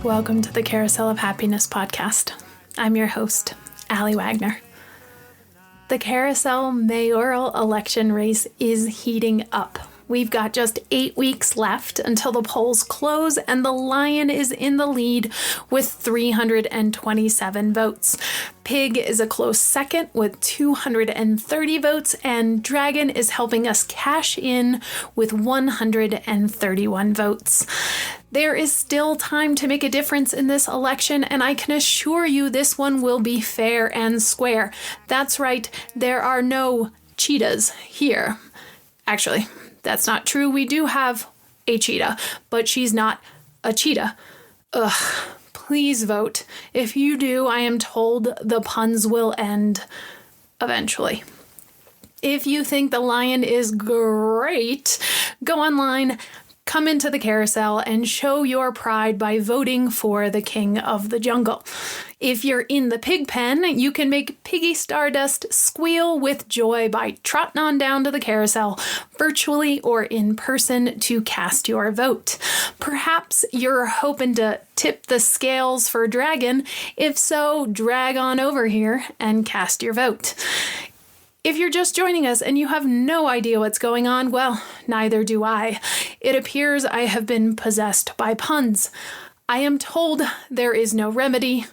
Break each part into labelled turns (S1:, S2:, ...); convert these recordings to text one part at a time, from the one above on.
S1: Welcome to the Carousel of Happiness podcast. I'm your host, Allie Wagner. The Carousel mayoral election race is heating up. We've got just 8 weeks left until the polls close, and the Lion is in the lead with 327 votes. Pig is a close second with 230 votes, and Dragon is helping us cash in with 131 votes. There is still time to make a difference in this election, and I can assure you this one will be fair and square. That's right, there are no cheetahs here. Actually, that's not true. We do have a cheetah, but she's not a cheetah. Ugh, please vote. If you do, I am told the puns will end eventually. If you think the Lion is great, go online, come into the carousel, and show your pride by voting for the King of the Jungle. If you're in the pig pen, you can make Piggy Stardust squeal with joy by trotting on down to the carousel, virtually or in person, to cast your vote. Perhaps you're hoping to tip the scales for Dragon. If so, drag on over here and cast your vote. If you're just joining us and you have no idea what's going on, well, neither do I. It appears I have been possessed by puns. I am told there is no remedy,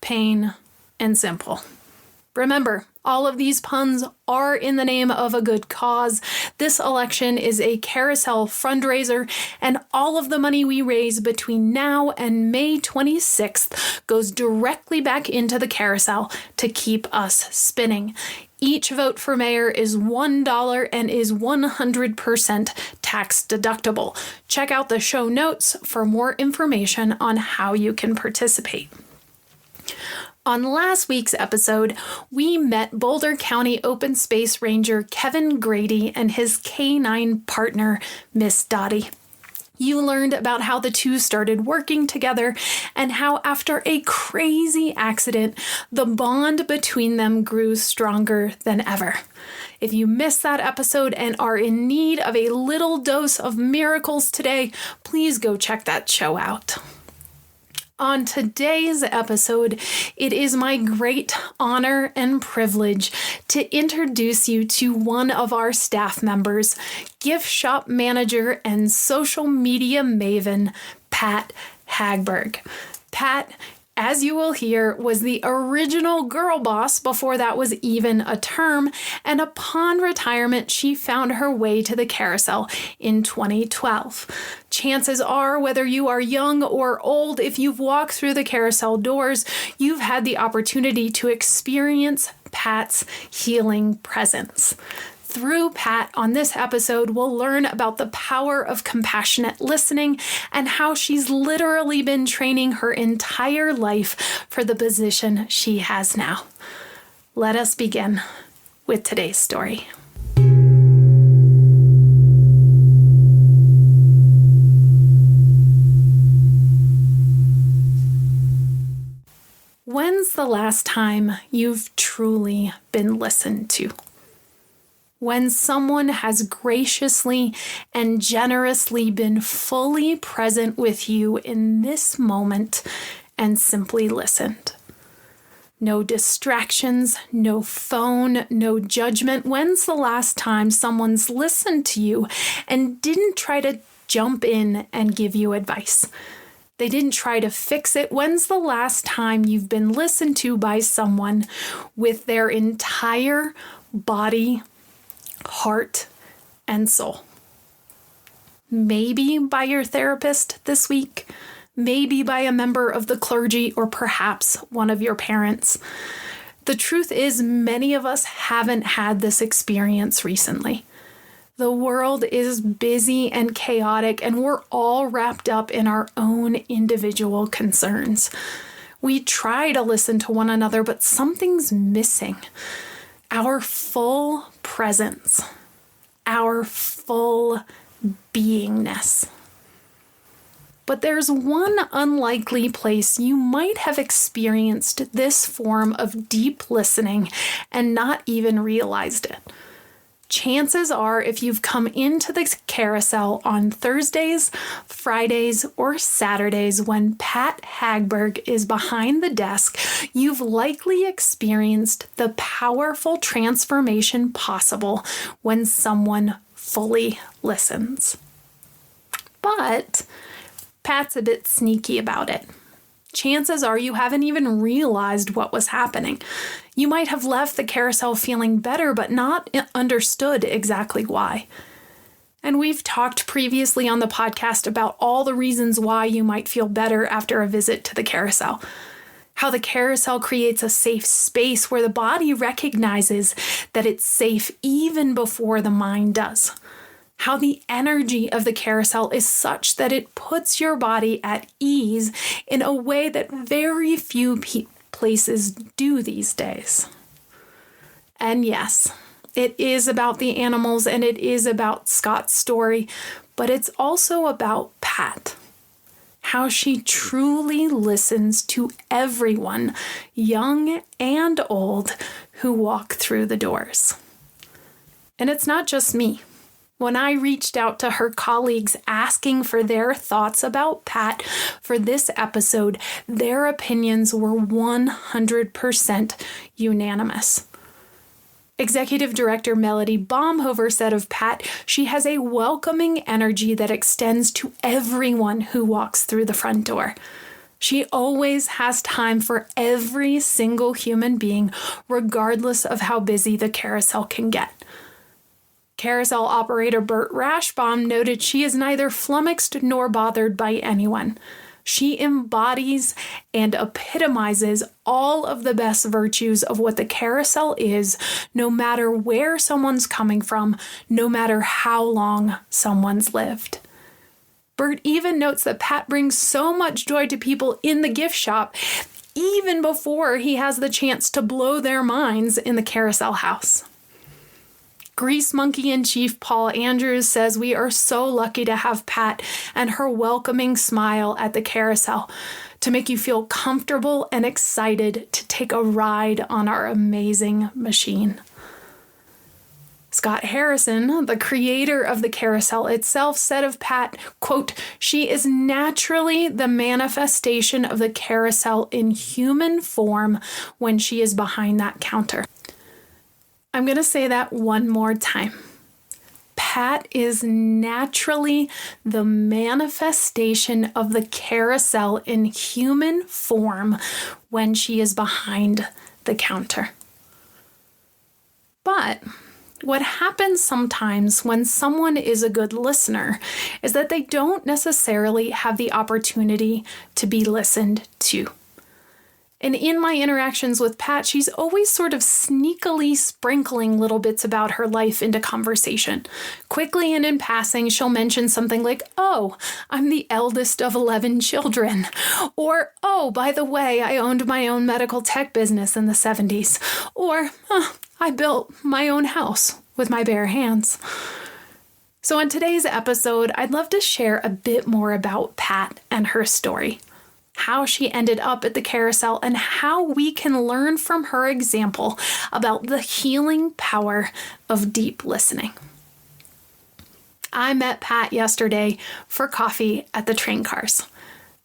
S1: plain and simple. Remember, all of these puns are in the name of a good cause. This election is a carousel fundraiser, and all of the money we raise between now and May 26th goes directly back into the carousel to keep us spinning. Each vote for mayor is $1 and is 100% tax deductible. Check out the show notes for more information on how you can participate. On last week's episode, we met Boulder County Open Space Ranger Kevin Grady and his K9 partner, Miss Dottie. You learned about how the two started working together and how after a crazy accident, the bond between them grew stronger than ever. If you missed that episode and are in need of a little dose of miracles today, please go check that show out. On today's episode, it is my great honor and privilege to introduce you to one of our staff members, gift shop manager and social media maven, Pat Hagberg. Pat, as you will hear, was the original girl boss before that was even a term, and upon retirement, she found her way to the carousel in 2012. Chances are, whether you are young or old, if you've walked through the carousel doors, you've had the opportunity to experience Pat's healing presence. Through Pat, on this episode, we'll learn about the power of compassionate listening and how she's literally been training her entire life for the position she has now. Let us begin with today's story. When's the last time you've truly been listened to? When someone has graciously and generously been fully present with you in this moment and simply listened. No distractions, no phone, no judgment. When's the last time someone's listened to you and didn't try to jump in and give you advice? They didn't try to fix it. When's the last time you've been listened to by someone with their entire body, heart, and soul? Maybe by your therapist this week, maybe by a member of the clergy, or perhaps one of your parents. The truth is, many of us haven't had this experience recently. The world is busy and chaotic, and we're all wrapped up in our own individual concerns. We try to listen to one another, but something's missing. Our full presence, our full beingness. But there's one unlikely place you might have experienced this form of deep listening and not even realized it. Chances are, if you've come into the carousel on Thursdays, Fridays, or Saturdays when Pat Hagberg is behind the desk, you've likely experienced the powerful transformation possible when someone fully listens. But Pat's a bit sneaky about it. Chances are you haven't even realized what was happening. You might have left the carousel feeling better, but not understood exactly why. And we've talked previously on the podcast about all the reasons why you might feel better after a visit to the carousel. How the carousel creates a safe space where the body recognizes that it's safe even before the mind does. How the energy of the carousel is such that it puts your body at ease in a way that very few places do these days. And yes, it is about the animals and it is about Scott's story, but it's also about Pat. How she truly listens to everyone, young and old, who walk through the doors. And it's not just me. When I reached out to her colleagues asking for their thoughts about Pat for this episode, their opinions were 100% unanimous. Executive Director Melody Baumhover said of Pat, she has a welcoming energy that extends to everyone who walks through the front door. She always has time for every single human being, regardless of how busy the carousel can get. Carousel operator Bert Rashbaum noted she is neither flummoxed nor bothered by anyone. She embodies and epitomizes all of the best virtues of what the carousel is, no matter where someone's coming from, no matter how long someone's lived. Bert even notes that Pat brings so much joy to people in the gift shop, even before he has the chance to blow their minds in the carousel house. Grease Monkey in Chief Paul Andrews says we are so lucky to have Pat and her welcoming smile at the carousel to make you feel comfortable and excited to take a ride on our amazing machine. Scott Harrison, the creator of the carousel itself, said of Pat, quote, she is naturally the manifestation of the carousel in human form when she is behind that counter. I'm going to say that one more time. Pat is naturally the manifestation of the carousel in human form when she is behind the counter. But what happens sometimes when someone is a good listener is that they don't necessarily have the opportunity to be listened to. And in my interactions with Pat, she's always sort of sneakily sprinkling little bits about her life into conversation. Quickly and in passing, she'll mention something like, oh, I'm the eldest of 11 children. Or, oh, by the way, I owned my own medical tech business in the 70s. Or, I built my own house with my bare hands. So in today's episode, I'd love to share a bit more about Pat and her story. How she ended up at the carousel, and how we can learn from her example about the healing power of deep listening. I met Pat yesterday for coffee at the train cars.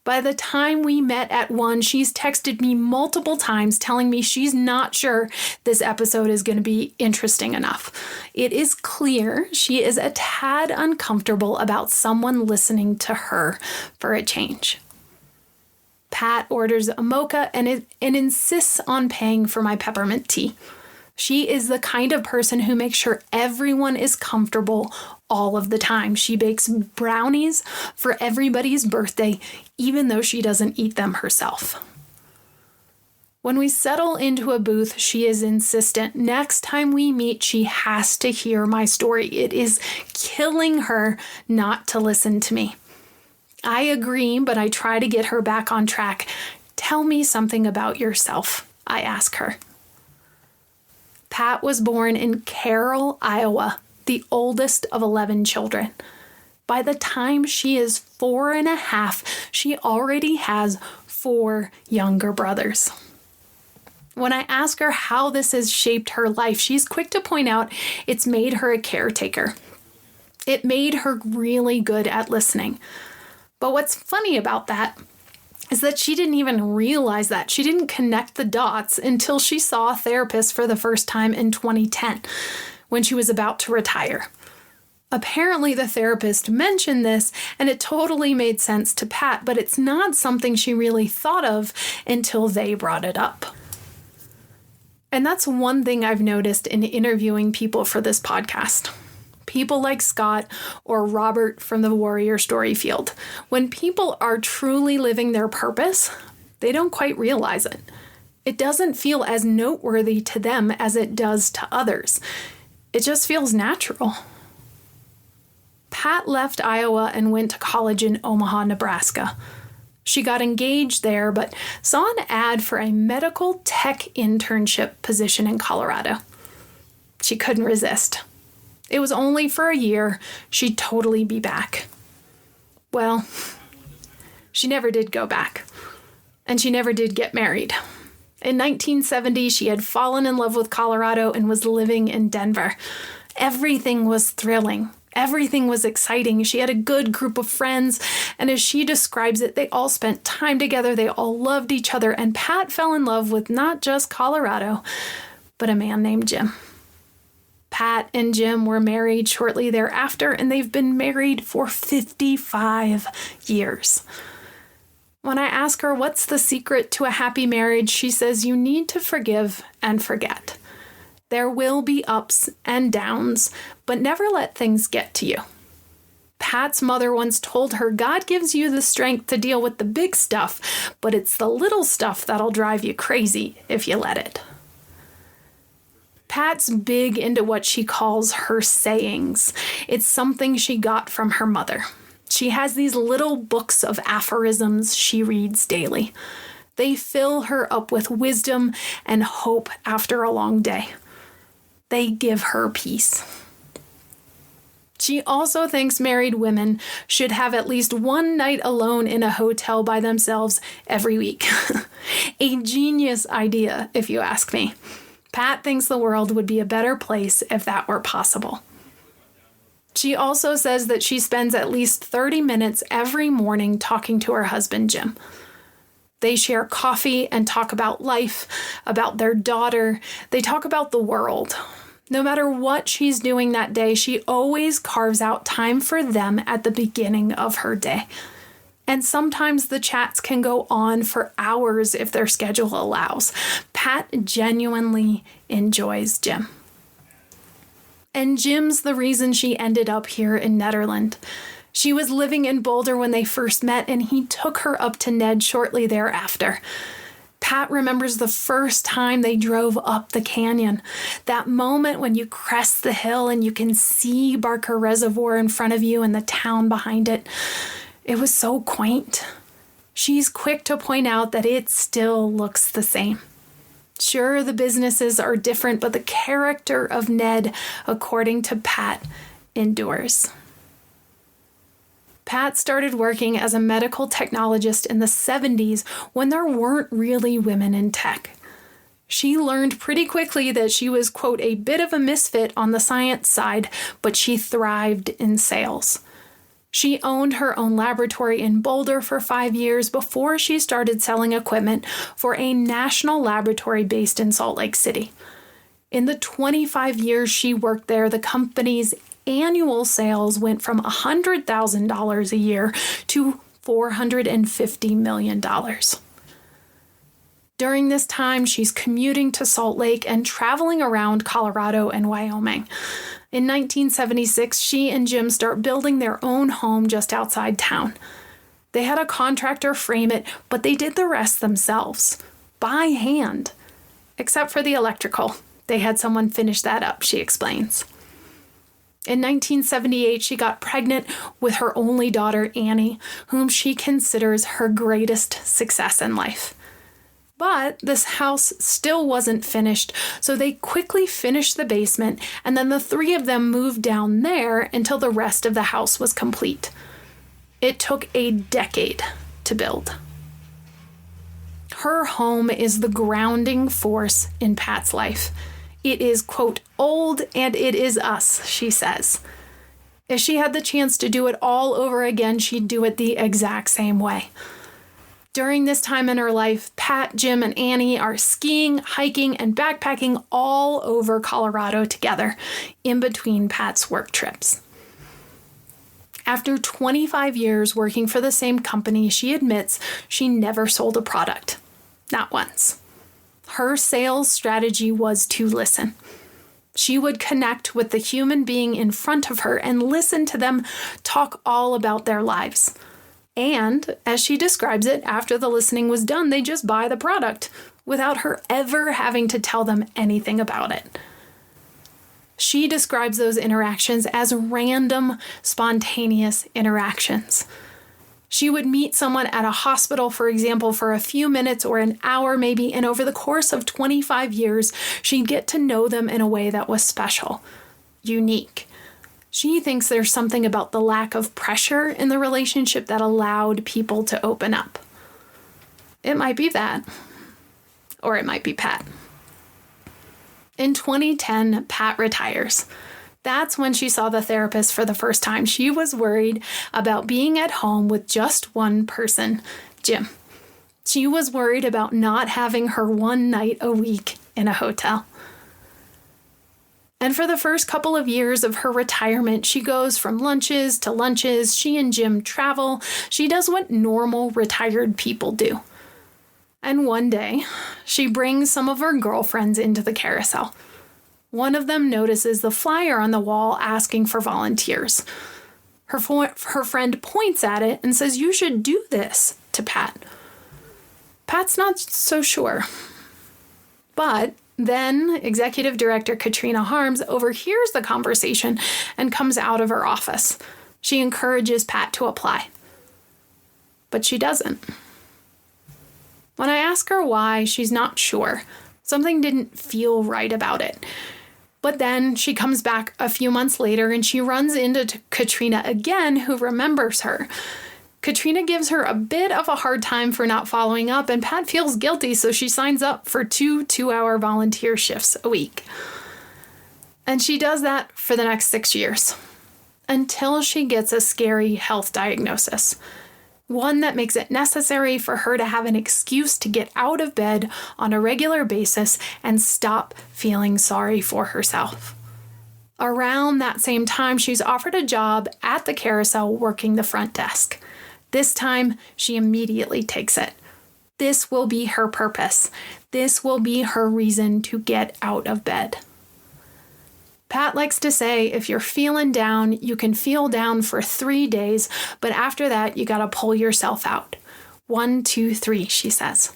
S1: By the time we met at 1, she's texted me multiple times telling me she's not sure this episode is going to be interesting enough. It is clear she is a tad uncomfortable about someone listening to her for a change. Pat orders a mocha and insists on paying for my peppermint tea. She is the kind of person who makes sure everyone is comfortable all of the time. She bakes brownies for everybody's birthday, even though she doesn't eat them herself. When we settle into a booth, she is insistent. Next time we meet, she has to hear my story. It is killing her not to listen to me. I agree, but I try to get her back on track. Tell me something about yourself, I ask her. Pat was born in Carroll, Iowa, the oldest of 11 children. By the time she is 4.5, she already has 4 younger brothers. When I ask her how this has shaped her life, she's quick to point out it's made her a caretaker. It made her really good at listening. But what's funny about that is that she didn't even realize that. She didn't connect the dots until she saw a therapist for the first time in 2010, when she was about to retire. Apparently, the therapist mentioned this, and it totally made sense to Pat, but it's not something she really thought of until they brought it up. And that's one thing I've noticed in interviewing people for this podcast. People like Scott or Robert from the Warrior Story Field. When people are truly living their purpose, they don't quite realize it. It doesn't feel as noteworthy to them as it does to others. It just feels natural. Pat left Iowa and went to college in Omaha, Nebraska. She got engaged there, but saw an ad for a medical tech internship position in Colorado. She couldn't resist. It was only for a year. She'd totally be back. Well, she never did go back. And she never did get married. In 1970, she had fallen in love with Colorado and was living in Denver. Everything was thrilling. Everything was exciting. She had a good group of friends, and as she describes it, they all spent time together, they all loved each other, and Pat fell in love with not just Colorado, but a man named Jim. Pat and Jim were married shortly thereafter, and they've been married for 55 years. When I ask her what's the secret to a happy marriage, she says you need to forgive and forget. There will be ups and downs, but never let things get to you. Pat's mother once told her, God gives you the strength to deal with the big stuff, but it's the little stuff that'll drive you crazy if you let it. Pat's big into what she calls her sayings. It's something she got from her mother. She has these little books of aphorisms she reads daily. They fill her up with wisdom and hope after a long day. They give her peace. She also thinks married women should have at least one night alone in a hotel by themselves every week. A genius idea, if you ask me. Pat thinks the world would be a better place if that were possible. She also says that she spends at least 30 minutes every morning talking to her husband, Jim. They share coffee and talk about life, about their daughter. They talk about the world. No matter what she's doing that day, she always carves out time for them at the beginning of her day. And sometimes the chats can go on for hours if their schedule allows. Pat genuinely enjoys Jim. And Jim's the reason she ended up here in Nederland. She was living in Boulder when they first met, and he took her up to Ned shortly thereafter. Pat remembers the first time they drove up the canyon. That moment when you crest the hill and you can see Barker Reservoir in front of you and the town behind it. It was so quaint. She's quick to point out that it still looks the same. Sure, the businesses are different, but the character of Ned, according to Pat, endures. Pat started working as a medical technologist in the 70s when there weren't really women in tech. She learned pretty quickly that she was, quote, a bit of a misfit on the science side, but she thrived in sales. She owned her own laboratory in Boulder for 5 years before she started selling equipment for a national laboratory based in Salt Lake City. In the 25 years she worked there, the company's annual sales went from $100,000 a year to $450 million. During this time, she's commuting to Salt Lake and traveling around Colorado and Wyoming. In 1976, she and Jim start building their own home just outside town. They had a contractor frame it, but they did the rest themselves, by hand. Except for the electrical. They had someone finish that up, she explains. In 1978, she got pregnant with her only daughter, Annie, whom she considers her greatest success in life. But this house still wasn't finished, so they quickly finished the basement, and then the three of them moved down there until the rest of the house was complete. It took a decade to build. Her home is the grounding force in Pat's life. It is, quote, old and it is us, she says. If she had the chance to do it all over again, she'd do it the exact same way. During this time in her life, Pat, Jim, and Annie are skiing, hiking, and backpacking all over Colorado together, in between Pat's work trips. After 25 years working for the same company, she admits she never sold a product. Not once. Her sales strategy was to listen. She would connect with the human being in front of her and listen to them talk all about their lives. And, as she describes it, after the listening was done, they just buy the product without her ever having to tell them anything about it. She describes those interactions as random, spontaneous interactions. She would meet someone at a hospital, for example, for a few minutes or an hour maybe, and over the course of 25 years, she'd get to know them in a way that was special, unique. She thinks there's something about the lack of pressure in the relationship that allowed people to open up. It might be that, or it might be Pat. In 2010, Pat retires. That's when she saw the therapist for the first time. She was worried about being at home with just one person, Jim. She was worried about not having her one night a week in a hotel. And for the first couple of years of her retirement, she goes from lunches to lunches. She and Jim travel. She does what normal retired people do. And one day, she brings some of her girlfriends into the carousel. One of them notices the flyer on the wall asking for volunteers. Her friend points at it and says, "You should do this," to Pat. Pat's not so sure. But then Executive Director Katrina Harms overhears the conversation and comes out of her office. She encourages Pat to apply. But she doesn't. When I ask her why, she's not sure. Something didn't feel right about it. But then she comes back a few months later and she runs into Katrina again, who remembers her. Katrina gives her a bit of a hard time for not following up, and Pat feels guilty, so she signs up for 2 2-hour volunteer shifts a week. And she does that for the next 6 years, until she gets a scary health diagnosis. One that makes it necessary for her to have an excuse to get out of bed on a regular basis and stop feeling sorry for herself. Around that same time, she's offered a job at the carousel working the front desk. This time, she immediately takes it. This will be her purpose. This will be her reason to get out of bed. Pat likes to say, if you're feeling down, you can feel down for 3 days, but after that, you gotta pull yourself out. 1, 2, 3, she says.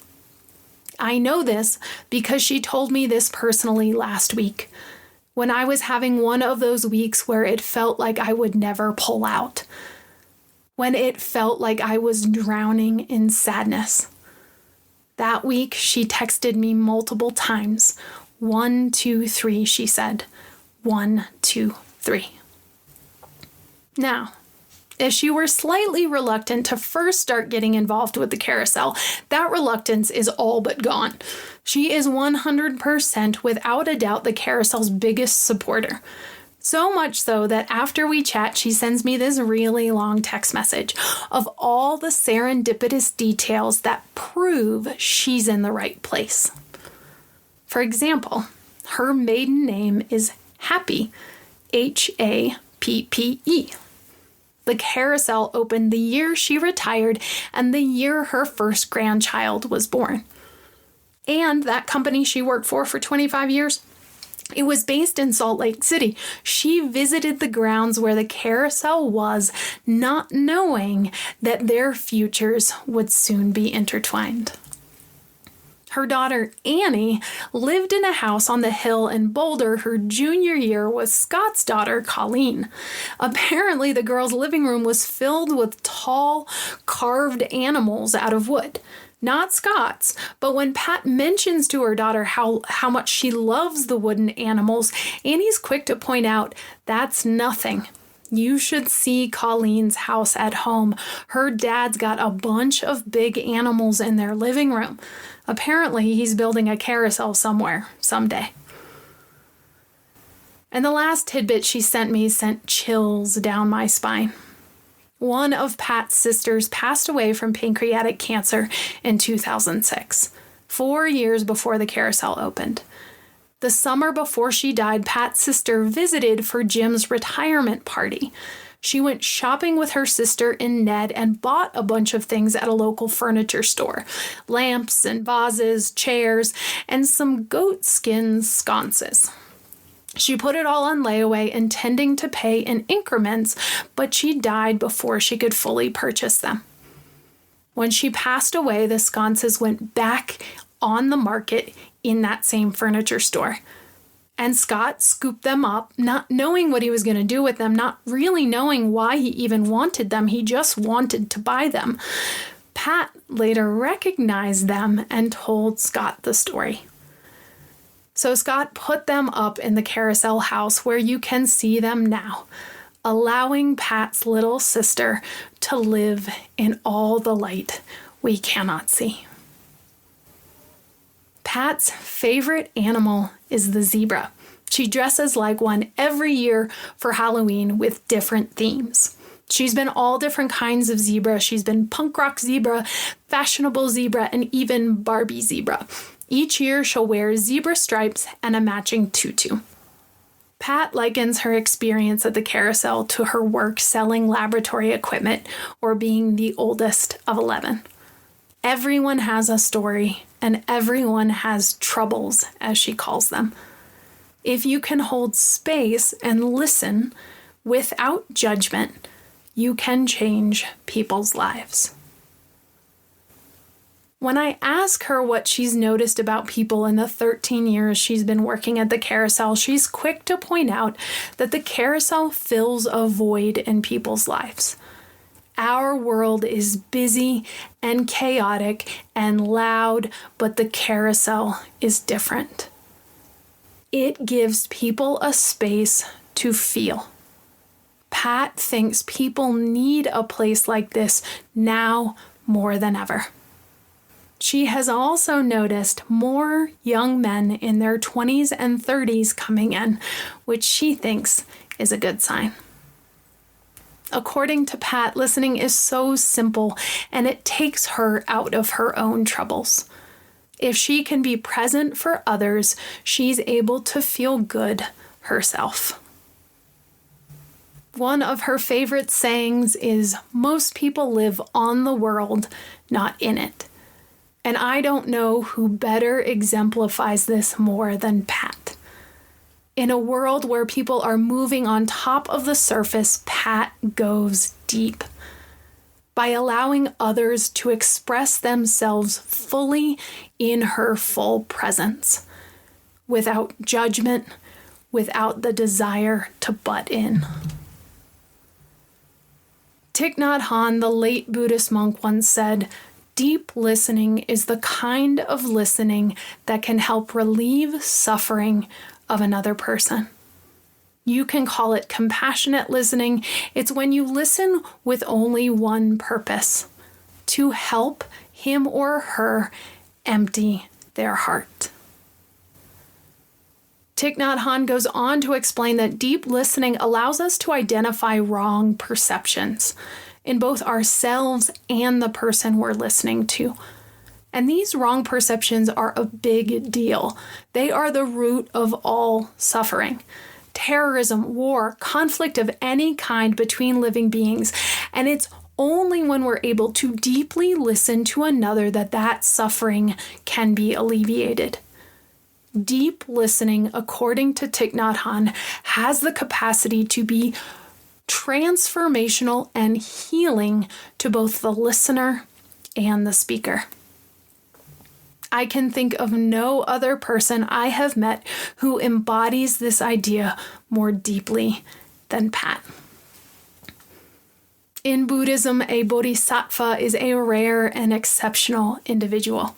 S1: I know this because she told me this personally last week, when I was having one of those weeks where it felt like I would never pull out, when it felt like I was drowning in sadness. That week, she texted me multiple times. 1, 2, 3, she said. 1, 2, 3. Now, if she were slightly reluctant to first start getting involved with the carousel, that reluctance is all but gone. She is 100% without a doubt the carousel's biggest supporter. So much so that after we chat, she sends me this really long text message of all the serendipitous details that prove she's in the right place. For example, her maiden name is Happy, H-A-P-P-E. The carousel opened the year she retired and the year her first grandchild was born. And that company she worked for 25 years, it was based in Salt Lake City. She visited the grounds where the carousel was, not knowing that their futures would soon be intertwined. Her daughter, Annie, lived in a house on the hill in Boulder her junior year with Scott's daughter, Colleen. Apparently, the girl's living room was filled with tall, carved animals out of wood. Not Scott's, but when Pat mentions to her daughter how much she loves the wooden animals, Annie's quick to point out that's nothing. You should see Colleen's house at home. Her dad's got a bunch of big animals in their living room. Apparently, he's building a carousel somewhere, someday. And the last tidbit she sent me sent chills down my spine. One of Pat's sisters passed away from pancreatic cancer in 2006, 4 years before the carousel opened. The summer before she died, Pat's sister visited for Jim's retirement party. She went shopping with her sister and Ned and bought a bunch of things at a local furniture store. Lamps and vases, chairs, and some goat skin sconces. She put it all on layaway, intending to pay in increments, but she died before she could fully purchase them. When she passed away, the sconces went back on the market in that same furniture store. And Scott scooped them up, not knowing what he was going to do with them, not really knowing why he even wanted them. He just wanted to buy them. Pat later recognized them and told Scott the story. So Scott put them up in the carousel house where you can see them now, allowing Pat's little sister to live in all the light we cannot see. Pat's favorite animal is the zebra. She dresses like one every year for Halloween with different themes. She's been all different kinds of zebra. She's been punk rock zebra, fashionable zebra, and even Barbie zebra. Each year she'll wear zebra stripes and a matching tutu. Pat likens her experience at the carousel to her work selling laboratory equipment or being the oldest of 11. Everyone has a story, and everyone has troubles, as she calls them. If you can hold space and listen without judgment, you can change people's lives. When I ask her what she's noticed about people in the 13 years she's been working at the carousel, she's quick to point out that the carousel fills a void in people's lives. Our world is busy and chaotic and loud, but the carousel is different. It gives people a space to feel. Pat thinks people need a place like this now more than ever. She has also noticed more young men in their 20s and 30s coming in, which she thinks is a good sign. According to Pat, listening is so simple and it takes her out of her own troubles. If she can be present for others, she's able to feel good herself. One of her favorite sayings is, "Most people live on the world, not in it." And I don't know who better exemplifies this more than Pat. In a world where people are moving on top of the surface, Pat goes deep. By allowing others to express themselves fully in her full presence, without judgment, without the desire to butt in. Thich Nhat Hanh, the late Buddhist monk, once said, "Deep listening is the kind of listening that can help relieve suffering of another person." You can call it compassionate listening. It's when you listen with only one purpose: to help him or her empty their heart. Thich Nhat Hanh goes on to explain that deep listening allows us to identify wrong perceptions in both ourselves and the person we're listening to. And these wrong perceptions are a big deal. They are the root of all suffering. Terrorism, war, conflict of any kind between living beings. And it's only when we're able to deeply listen to another that suffering can be alleviated. Deep listening, according to Thich Nhat Hanh, has the capacity to be transformational and healing to both the listener and the speaker. I can think of no other person I have met who embodies this idea more deeply than Pat. In Buddhism, a bodhisattva is a rare and exceptional individual.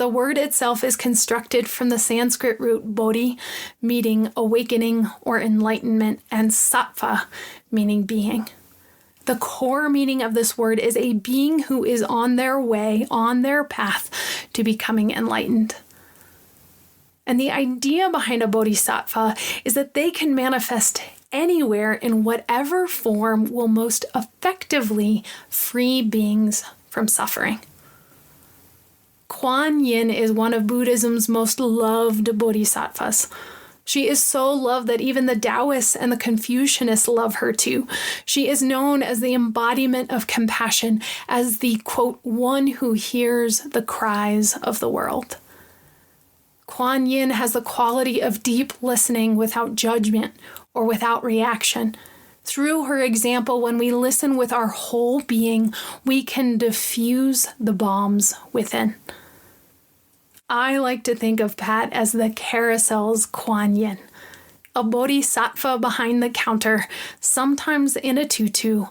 S1: The word itself is constructed from the Sanskrit root bodhi, meaning awakening or enlightenment, and sattva, meaning being. The core meaning of this word is a being who is on their way, on their path to becoming enlightened. And the idea behind a bodhisattva is that they can manifest anywhere in whatever form will most effectively free beings from suffering. Kuan Yin is one of Buddhism's most loved bodhisattvas. She is so loved that even the Taoists and the Confucianists love her too. She is known as the embodiment of compassion, as the, quote, one who hears the cries of the world. Kuan Yin has the quality of deep listening without judgment or without reaction. Through her example, when we listen with our whole being, we can diffuse the bombs within. I like to think of Pat as the Carousel's Kuan Yin, a bodhisattva behind the counter, sometimes in a tutu,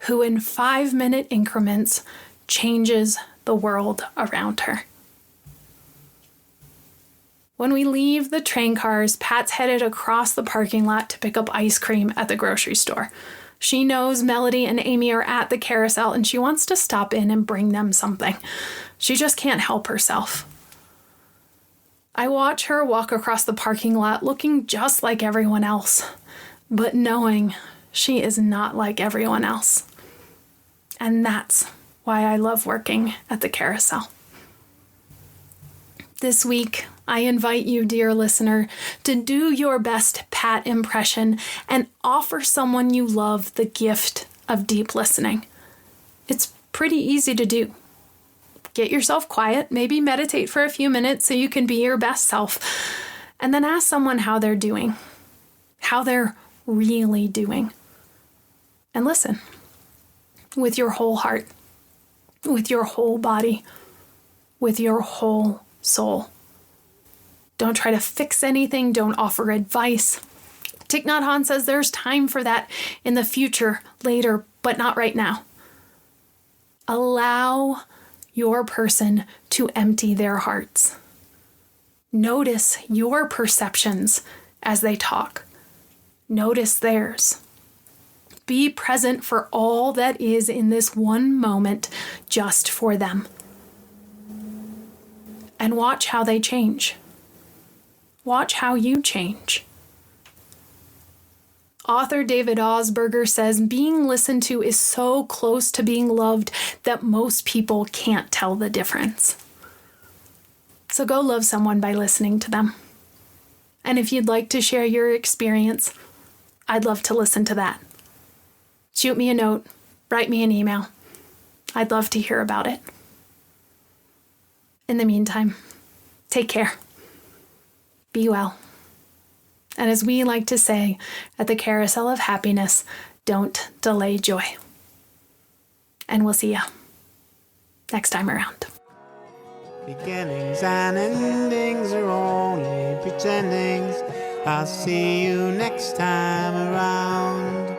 S1: who in 5-minute increments changes the world around her. When we leave the train cars, Pat's headed across the parking lot to pick up ice cream at the grocery store. She knows Melody and Amy are at the carousel and she wants to stop in and bring them something. She just can't help herself. I watch her walk across the parking lot looking just like everyone else, but knowing she is not like everyone else. And that's why I love working at the carousel. This week, I invite you, dear listener, to do your best Pat impression and offer someone you love the gift of deep listening. It's pretty easy to do. Get yourself quiet, maybe meditate for a few minutes so you can be your best self, and then ask someone how they're doing, how they're really doing. And listen with your whole heart, with your whole body, with your whole soul. Don't try to fix anything. Don't offer advice. Thich Nhat Hanh says there's time for that in the future, later, but not right now. Allow your person to empty their hearts. Notice your perceptions as they talk. Notice theirs. Be present for all that is in this one moment just for them. And watch how they change. Watch how you change. Author David Osberger says being listened to is so close to being loved that most people can't tell the difference. So go love someone by listening to them. And if you'd like to share your experience, I'd love to listen to that. Shoot me a note, write me an email. I'd love to hear about it. In the meantime, take care. Be well. And as we like to say at the Carousel of Happiness, don't delay joy. And we'll see you next time around.
S2: Beginnings and endings are only pretendings. I'll see you next time around.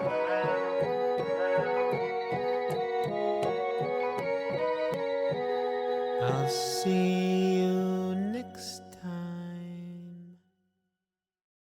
S2: I'll see